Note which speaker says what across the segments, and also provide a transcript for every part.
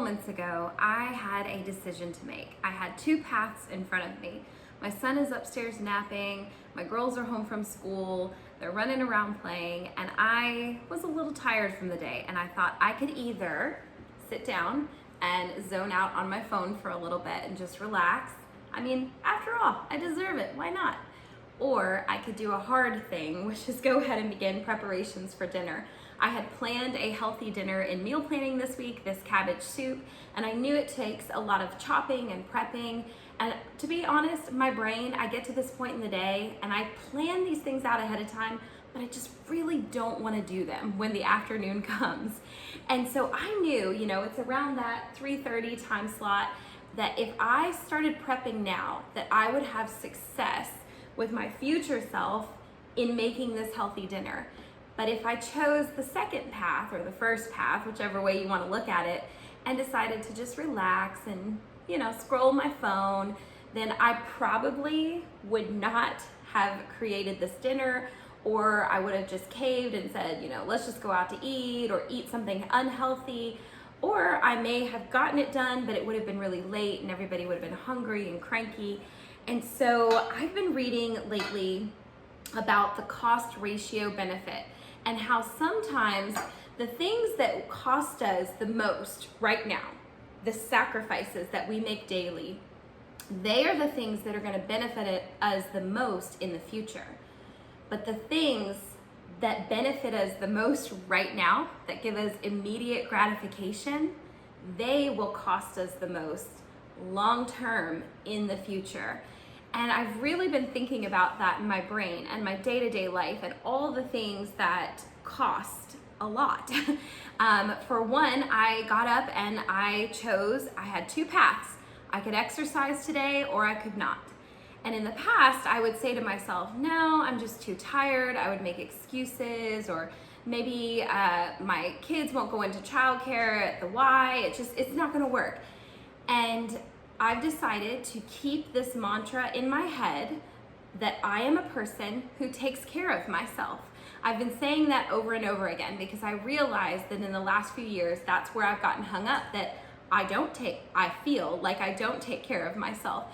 Speaker 1: moments ago, I had a decision to make. I had two paths in front of me. My son is upstairs napping, my girls are home from school, they're running around playing, and I was a little tired from the day, and I thought I could either sit down and zone out on my phone for a little bit and just relax. I mean, after all, I deserve it, why not? Or I could do a hard thing, which is go ahead and begin preparations for dinner. I had planned a healthy dinner in meal planning this week, this cabbage soup, and I knew it takes a lot of chopping and prepping. And to be honest, my brain, I get to this point in the day and I plan these things out ahead of time, but I just really don't want to do them when the afternoon comes. And so I knew, it's around that 3:30 time slot, that if I started prepping now, that I would have success with my future self in making this healthy dinner. But if I chose the second path or the first path, whichever way you want to look at it, and decided to just relax and, scroll my phone, then I probably would not have created this dinner, or I would have just caved and said, let's just go out to eat or eat something unhealthy. Or I may have gotten it done, but it would have been really late and everybody would have been hungry and cranky. And so I've been reading lately about the cost ratio benefit and how sometimes the things that cost us the most right now, the sacrifices that we make daily, they are the things that are going to benefit us the most in the future. But the things that benefit us the most right now, that give us immediate gratification, they will cost us the most long term in the future. And I've really been thinking about that in my brain and my day-to-day life and all the things that cost a lot. For one, I got up and I had two paths. I could exercise today or I could not. And in the past, I would say to myself, no, I'm just too tired. I would make excuses, or maybe my kids won't go into childcare at the Y. It's not gonna work. And I've decided to keep this mantra in my head that I am a person who takes care of myself. I've been saying that over and over again because I realized that in the last few years, that's where I've gotten hung up, that I feel like I don't take care of myself.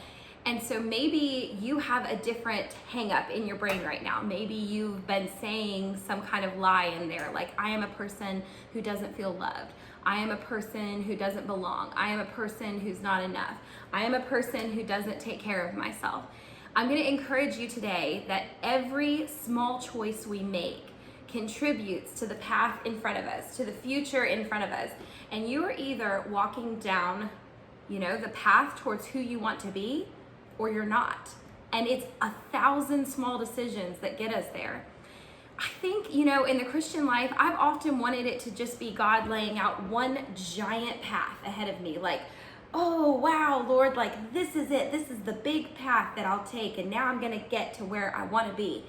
Speaker 1: And so maybe you have a different hang up in your brain right now. Maybe you've been saying some kind of lie in there, like I am a person who doesn't feel loved. I am a person who doesn't belong. I am a person who's not enough. I am a person who doesn't take care of myself. I'm going to encourage you today that every small choice we make contributes to the path in front of us, to the future in front of us. And you are either walking down, the path towards who you want to be, or you're not. And it's 1,000 small decisions that get us there. I think, in the Christian life, I've often wanted it to just be God laying out one giant path ahead of me, like, oh, wow, Lord, like this is it. This is the big path that I'll take, and now I'm gonna get to where I wanna be.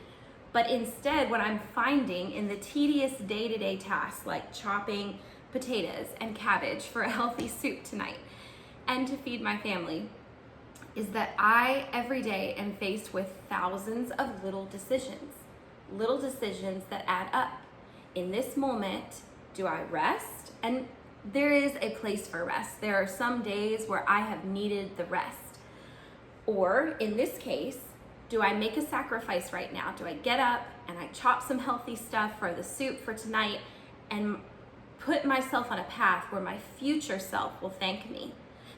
Speaker 1: But instead, what I'm finding in the tedious day-to-day tasks, like chopping potatoes and cabbage for a healthy soup tonight, and to feed my family, is that I, every day, am faced with thousands of little decisions that add up. In this moment, do I rest? And there is a place for rest. There are some days where I have needed the rest. Or in this case, do I make a sacrifice right now? Do I get up and I chop some healthy stuff for the soup for tonight and put myself on a path where my future self will thank me?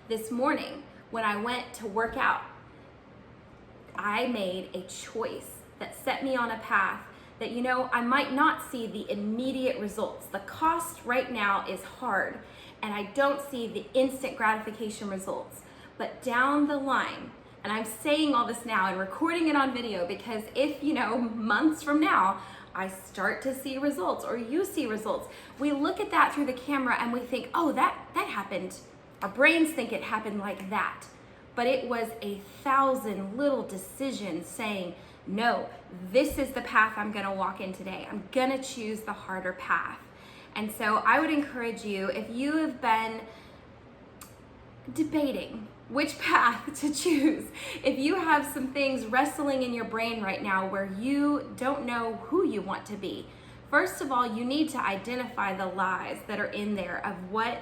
Speaker 1: This morning, when I went to work out, I made a choice that set me on a path that, I might not see the immediate results. The cost right now is hard, and I don't see the instant gratification results. But down the line, and I'm saying all this now and recording it on video because if, months from now, I start to see results or you see results, we look at that through the camera and we think, oh, that happened. Our brains think it happened like that. But it was 1,000 little decisions saying, no, this is the path I'm gonna walk in today. I'm gonna choose the harder path. And so I would encourage you, if you have been debating which path to choose, if you have some things wrestling in your brain right now where you don't know who you want to be, first of all, you need to identify the lies that are in there of what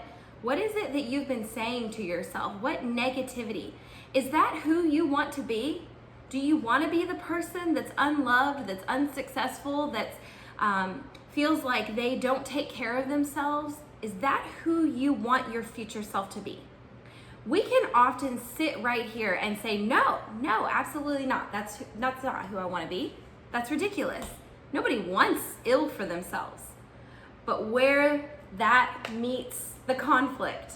Speaker 1: What is it that you've been saying to yourself? What negativity? Is that who you want to be? Do you want to be the person that's unloved, that's unsuccessful, that feels like they don't take care of themselves? Is that who you want your future self to be? We can often sit right here and say, no, absolutely not. That's not who I want to be. That's ridiculous. Nobody wants ill for themselves. But where that meets the conflict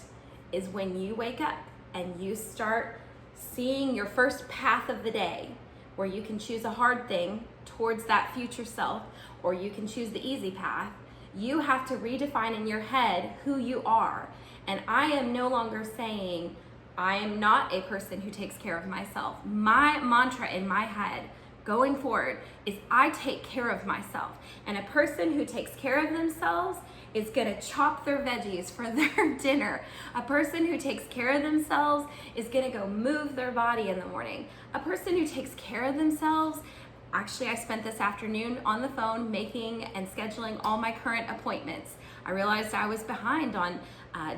Speaker 1: is when you wake up and you start seeing your first path of the day, where you can choose a hard thing towards that future self, or you can choose the easy path. You have to redefine in your head who you are. And I am no longer saying, I am not a person who takes care of myself. My mantra in my head going forward is I take care of myself. And a person who takes care of themselves is gonna chop their veggies for their dinner. A person who takes care of themselves is gonna go move their body in the morning. A person who takes care of themselves, actually I spent this afternoon on the phone making and scheduling all my current appointments. I realized I was behind on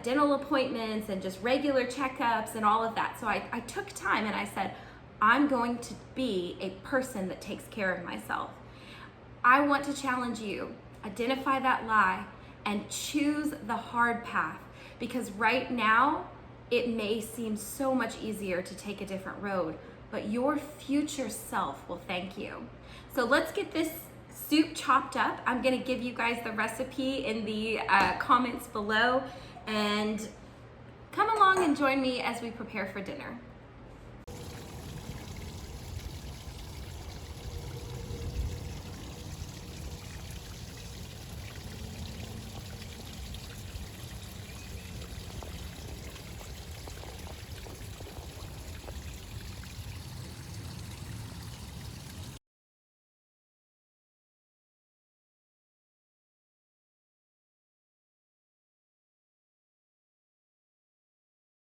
Speaker 1: dental appointments and just regular checkups and all of that. So I took time and I said, I'm going to be a person that takes care of myself. I want to challenge you, identify that lie and choose the hard path, because right now it may seem so much easier to take a different road, but your future self will thank you. So let's get this soup chopped up. I'm gonna give you guys the recipe in the comments below, and come along and join me as we prepare for dinner.